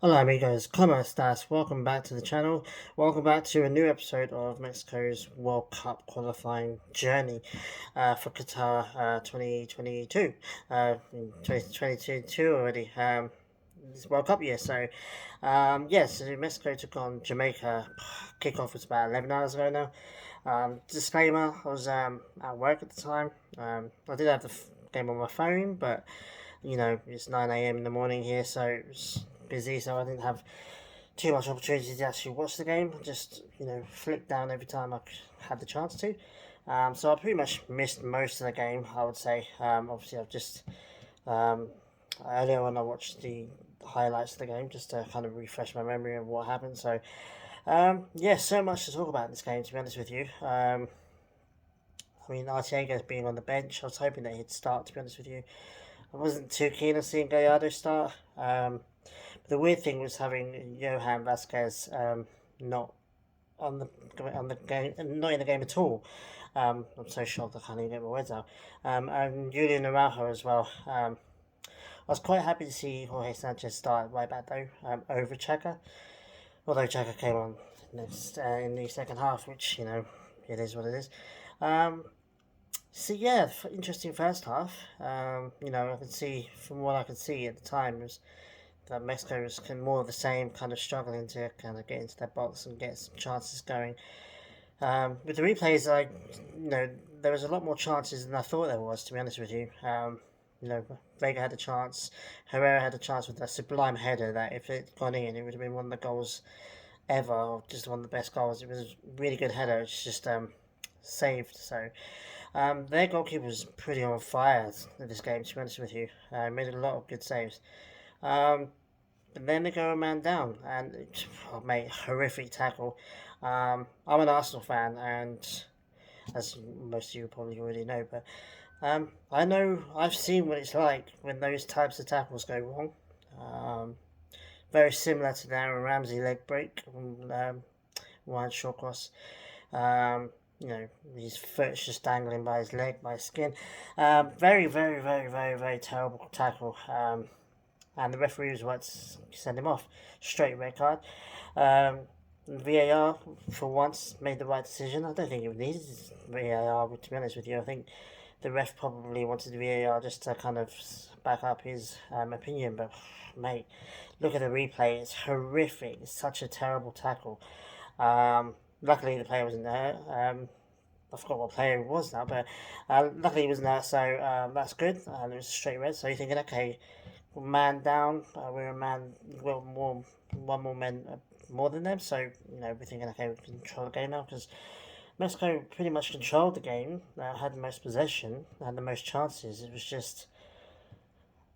Hola amigos, ¿cómo estás? Welcome back to the channel. Welcome back to a new episode of Mexico's World Cup qualifying journey for Qatar 2022. 2022 already. This World Cup year. Yes, Mexico took on Jamaica. Kickoff was about 11 hours ago now. Disclaimer: I was at work at the time. I did have the game on my phone, but it's 9 a.m. in the morning here, so it was busy, so I didn't have too much opportunity to actually watch the game. Just, flicked down every time I had the chance to. So I pretty much missed most of the game, I would say. Obviously, I've just, um, earlier when I watched the highlights of the game, just to kind of refresh my memory of what happened. Yeah, so much to talk about in this game, to be honest with you. I mean, Arteaga being on the bench, I was hoping that he'd start, to be honest with you. I wasn't too keen on seeing Gallardo start. The weird thing was having Johan Vasquez not on the game, not in the game at all. I'm so shocked I can't even get my words out. And Julian Araujo as well. I was quite happy to see Jorge Sanchez start right back though, over Chaka. Although Chaka came on in the second half, which it is what it is. Um, yeah, interesting first half. I could see from what I could see at the time was that Mexico was more of the same, kind of struggling to kind of get into their box and get some chances going. With the replays, there was a lot more chances than I thought there was. To be honest with you, Vega had a chance, Herrera had a chance with a sublime header that if it gone in, it would have been one of the goals ever, or just one of the best goals. It was a really good header. It's just saved. Their goalkeeper was pretty on fire in this game. To be honest with you, made a lot of good saves. Um, but then they go a man down, and oh, mate, horrific tackle. I'm an Arsenal fan, and as most of you probably already know, but I know I've seen what it's like when those types of tackles go wrong. Um, Very similar to the Aaron Ramsey leg break, Ryan Shawcross. Um, his foot's just dangling by his leg, by his skin. Very, very, very, very, very terrible tackle. And the referee was about to send him off. Straight red card. Um, VAR, for once, made the right decision. I don't think it needed VAR, to be honest with you. I think the ref probably wanted VAR just to kind of back up his opinion. But, mate, look at the replay. It's horrific. It's such a terrible tackle. Luckily, the player wasn't there. I forgot what player it was now, but luckily he wasn't there, so that's good. And it was a straight red. So you're thinking, okay, man down. We're a man, well, one more man more than them. So we're thinking, okay, we can control the game now because Mexico pretty much controlled the game. Had the most possession, had the most chances. It was just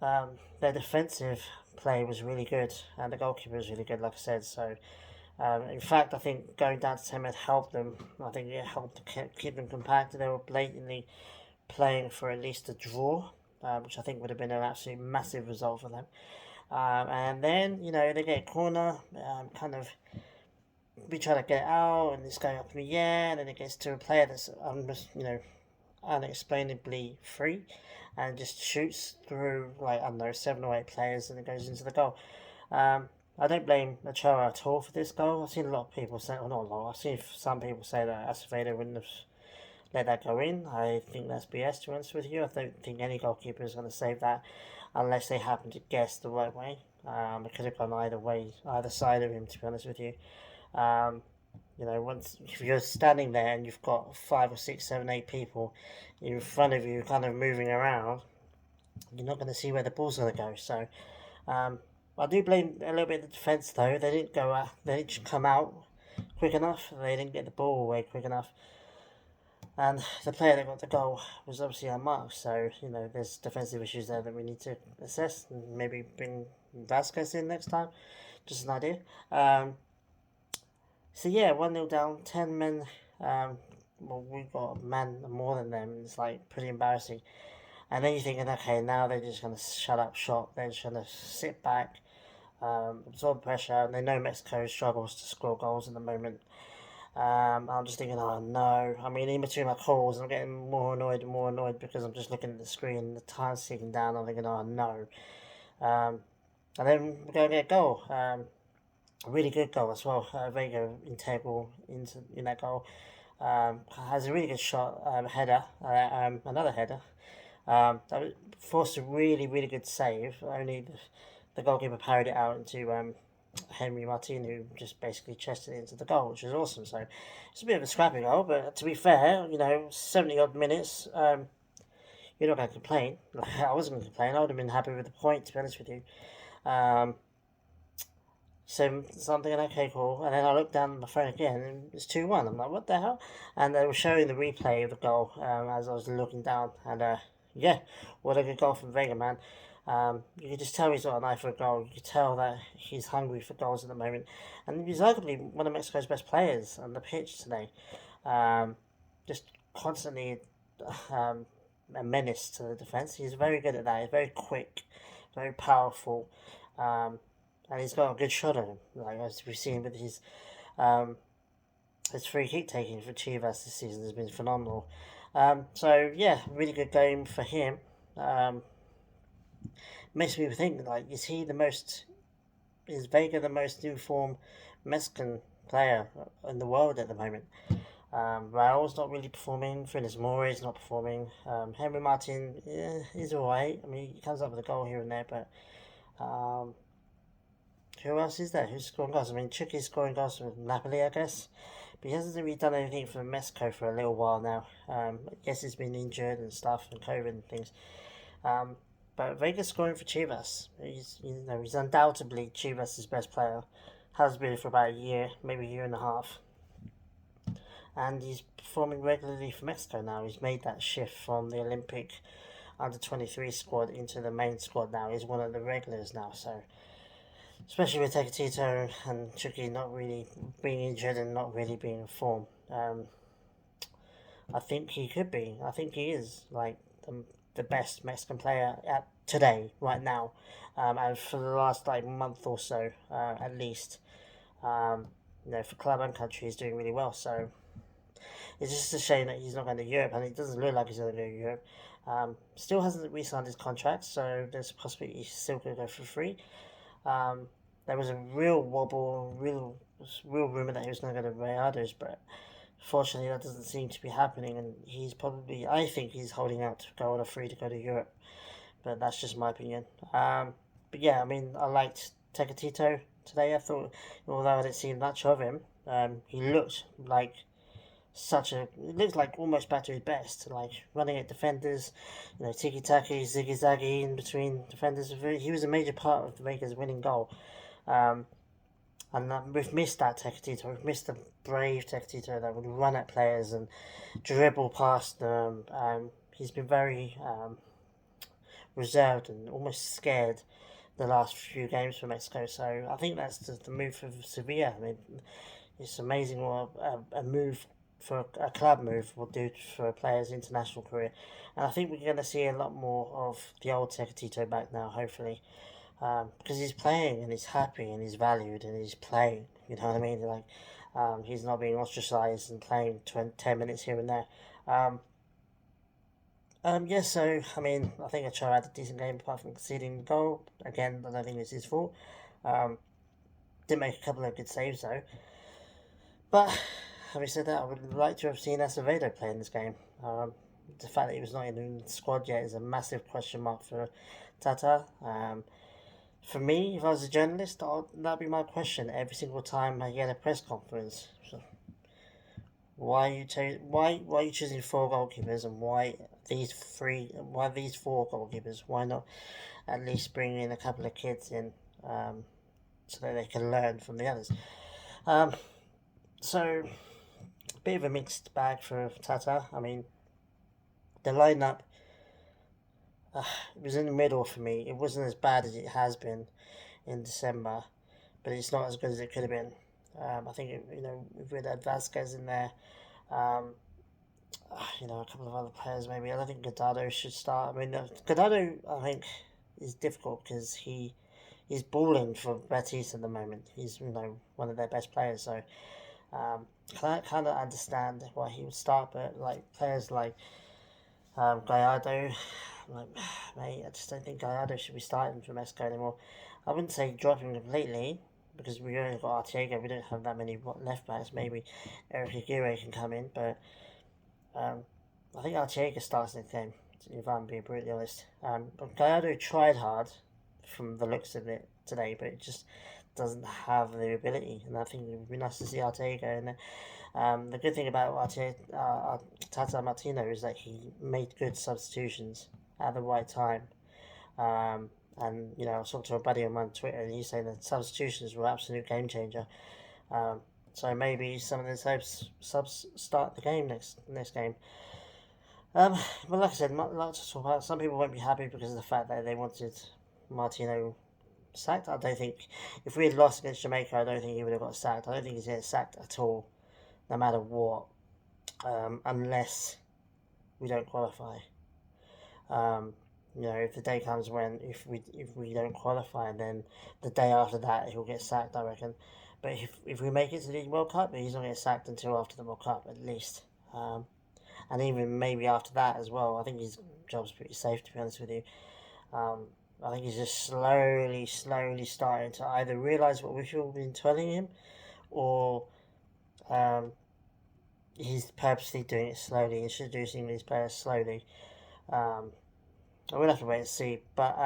their defensive play was really good, and the goalkeeper was really good, like I said. In fact, I think going down to 10 men helped them. I think it helped keep them compact. They were blatantly playing for at least a draw, which I think would have been an absolute massive result for them. And then, they get a corner, kind of, we try to get it out, and it's going up in the air, and then it gets to a player that's, unexplainably free, and just shoots through, like, I don't know, 7 or 8 players, and it goes into the goal. I don't blame Ochoa at all for this goal. I've seen a lot of people say, well, not a lot, I've seen some people say that Acevedo wouldn't have let that go in. I think that's BS, to be honest with you. I don't think any goalkeeper is going to save that unless they happen to guess the right way. It could have gone either way, either side of him, to be honest with you. Um, once if you're standing there and you've got 5 or 6, 7, 8 people in front of you, kind of moving around, you're not going to see where the ball's going to go. Um, I do blame a little bit of the defence though. They didn't go. They didn't come out quick enough. They didn't get the ball away quick enough. And the player that got the goal was obviously unmarked, so there's defensive issues there that we need to assess and maybe bring Vasquez in next time. Just an idea. Yeah, 1-0 down, 10 men. Well, we've got a man more than them. It's like pretty embarrassing. And then you're thinking, okay, now they're just going to shut up shop. They're just going to sit back, absorb pressure. And they know Mexico struggles to score goals at the moment. I'm just thinking, oh no. I mean, in between my calls, I'm getting more annoyed and more annoyed because I'm just looking at the screen, the time's ticking down. I'm thinking, oh no. Um, And then we're going to get a goal. A really good goal as well. Vega integral in that goal. Has a really good shot, header, another header. That forced a really, really good save. Only the goalkeeper parried it out into Henry Martin, who just basically chested it into the goal, which was awesome. So it's a bit of a scrappy goal, but to be fair, 70 odd minutes, you're not going to complain. I wasn't going to complain. I would have been happy with the point, to be honest with you. Um, so I'm thinking, okay, cool. And then I looked down at my phone again, and it's 2-1. I'm like, what the hell? And they were showing the replay of the goal as I was looking down. And yeah, what a good goal from Vega, man. You could just tell he's got an eye for a goal. You could tell that he's hungry for goals at the moment. And he's arguably one of Mexico's best players on the pitch today. Just constantly um, a menace to the defence. He's very good at that. He's very quick, very powerful. Um, and he's got a good shot on him, like as we've seen with his free kick taking for Chivas this season has been phenomenal. So yeah, really good game for him. Um, Makes me think, like, is Vega the most informed Mexican player in the world at the moment? Raul's not really performing. Funes Mori is not performing. Henry Martin is alright. I mean, he comes up with a goal here and there, but um, who else is there? Who's scoring goals? I mean, Chucky's scoring goals for Napoli, I guess. But he hasn't really done anything for Mexico for a little while now. I guess he's been injured and stuff and COVID and things. Um, but Vega's scoring for Chivas. He's undoubtedly Chivas' best player. Has been for about a year, maybe a year and a half. And he's performing regularly for Mexico now. He's made that shift from the Olympic under 23 squad into the main squad now. He's one of the regulars now, so especially with Tecatito and Chucky not really being injured and not really being in form. I think he could be. I think he is like the best Mexican player at today, right now, and for the last like month or so, at least. For club and country, he's doing really well. So it's just a shame that he's not going to Europe, and it doesn't look like he's going to go to Europe. Still hasn't re-signed his contract, so there's a possibility he's still going to go for free. Um, there was a real wobble, real rumor that he was going to go to Rayados, but fortunately that doesn't seem to be happening. And I think he's holding out to go on a free to go to Europe, but that's just my opinion. But yeah, I mean, I liked Tecatito today. I thought, although I didn't see much of him, he looked like it looks like almost back to his best, like running at defenders, tiki taki, ziggy zaggy in between defenders. He was a major part of the Lakers' winning goal. Um, and we've missed that Tecatito. We've missed the brave Tecatito that would run at players and dribble past them. He's been very reserved and almost scared the last few games for Mexico. So I think that's the move for Sevilla. I mean, it's amazing what a move for a club move will do for a player's international career. And I think we're going to see a lot more of the old Tecatito back now, hopefully. Because he's playing and he's happy and he's valued and he's playing. You know what I mean? Like, he's not being ostracized and playing 10 minutes here and there. Yeah, so, I mean, I think Ochoa had a decent game apart from conceding the goal. Again, I don't think it's his fault. Did make a couple of good saves, though. But, having said that, I would like to have seen Acevedo play in this game. The fact that he was not in the squad yet is a massive question mark for Tata. For me, if I was a journalist, that'd be my question every single time I get a press conference. So, why are you choosing four goalkeepers and why these four goalkeepers? Why not at least bring in a couple of kids in so that they can learn from the others? So a bit of a mixed bag for Tata. I mean, the lineup it was in the middle for me. It wasn't as bad as it has been in December, but it's not as good as it could have been. I think we've had Vasquez in there. A couple of other players maybe. I don't think Godado should start. I mean, Godado I think is difficult because he's balling for Betis at the moment. He's one of their best players, so kind of understand why he would start. But like players like Gallardo, like, mate, I just don't think Gallardo should be starting for Mexico anymore. I wouldn't say drop him completely, because we only got Arteaga, we don't have that many left backs. Maybe Eric Aguirre can come in, but I think Arteaga starts next game, if I'm being brutally honest. Gallardo tried hard from the looks of it today, but it just doesn't have the ability, and I think it would be nice to see Arteaga in there. The good thing about Tata Martino is that he made good substitutions at the right time. And you know, I was talking to a buddy of mine on Twitter, and he's saying that substitutions were absolute game changer. So maybe some of the subs start the game next game. But like I said, like to talk about, some people won't be happy because of the fact that they wanted Martino sacked. I don't think if we had lost against Jamaica, I don't think he would have got sacked. I don't think he's getting sacked at all, no matter what, unless we don't qualify. You know, if the day comes when if we don't qualify, then the day after that he'll get sacked, I reckon. But if we make it to the World Cup, he's not getting sacked until after the World Cup at least. And even maybe after that as well. I think his job's pretty safe, to be honest with you. I think he's just slowly starting to either realise what we've been telling him, or he's purposely doing it slowly, introducing these players slowly. We'll have to wait and see. But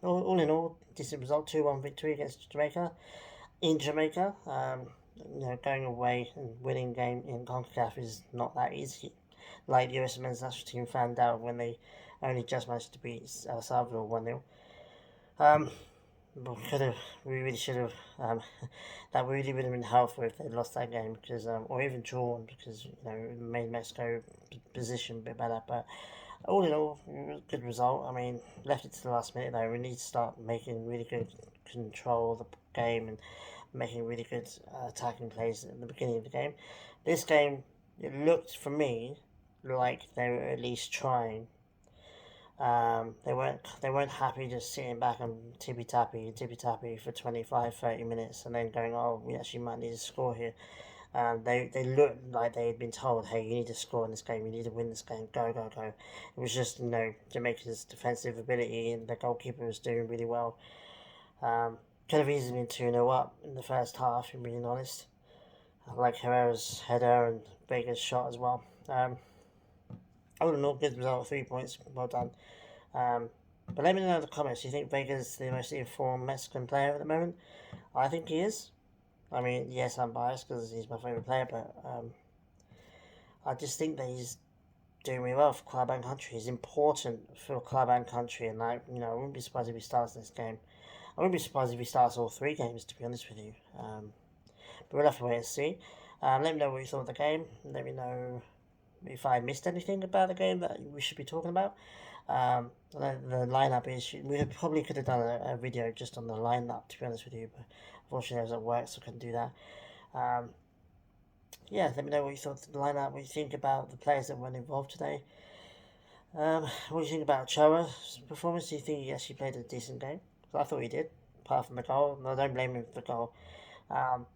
all in all, decent result, 2-1 victory against Jamaica. In Jamaica, you know, going away and winning game in CONCACAF is not that easy. Like the US men's national team found out when they only just managed to beat El Salvador 1-0. We really should have. That really would have been helpful if they'd lost that game, because or even drawn, because you know it made Mexico position a bit better. But all in all, good result. I mean, left it to the last minute though. We need to start making really good control of the game and making really good attacking plays at the beginning of the game. This game, it looked for me like they were at least trying. They weren't happy just sitting back and tippy tappy for 25-30 minutes and then going, oh, we actually might need to score here. They looked like they had been told, hey, you need to score in this game, you need to win this game, go. It was just, you know, Jamaica's defensive ability, and the goalkeeper was doing really well. Could have easily been 2-0 up in the first half, if I'm being honest. I like Herrera's header and Vega's shot as well. All in all, good result, 3 points, well done. But let me know in the comments, do you think Vega's the most informed Mexican player at the moment? I think he is. I mean, yes, I'm biased because he's my favourite player, but I just think that he's doing really well for club and country. He's important for club and country, and I wouldn't be surprised if he starts this game. I wouldn't be surprised if he starts all 3 games, to be honest with you. But we'll have to wait and see. Let me know what you thought of the game. Let me know if I missed anything about the game that we should be talking about. The lineup issue. We probably could have done a video just on the lineup, to be honest with you, but unfortunately I was at work, so I couldn't do that. Yeah, let me know what you thought of the lineup, what you think about the players that weren't involved today. What do you think about Ochoa's performance? Do you think he actually played a decent game? I thought he did, apart from the goal. No, I don't blame him for the goal. And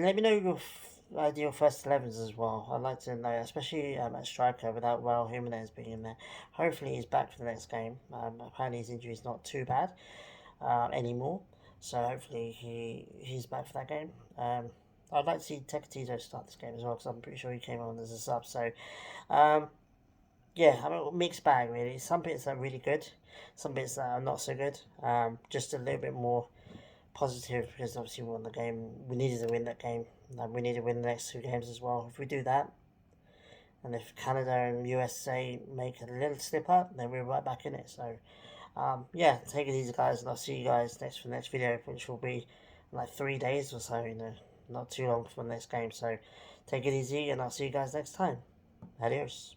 let me know your ideal first 11s as well. I'd like to know, especially at striker, without Raul Jimenez being in there. Hopefully he's back for the next game. Apparently his injury is not too bad anymore, so hopefully he's back for that game. I'd like to see Tecatito start this game as well, because I'm pretty sure he came on as a sub. So yeah, I mean, mixed bag really. Some bits are really good, some bits that are not so good. Just a little bit more positive, because obviously we won the game. We needed to win that game, and we need to win the next 2 games as well. If we do that, and if Canada and USA make a little slip up, then we're right back in it. So yeah, take it easy guys, and I'll see you guys for the next video, which will be like 3 days or so, not too long for the next game. So take it easy, and I'll see you guys next time. Adios.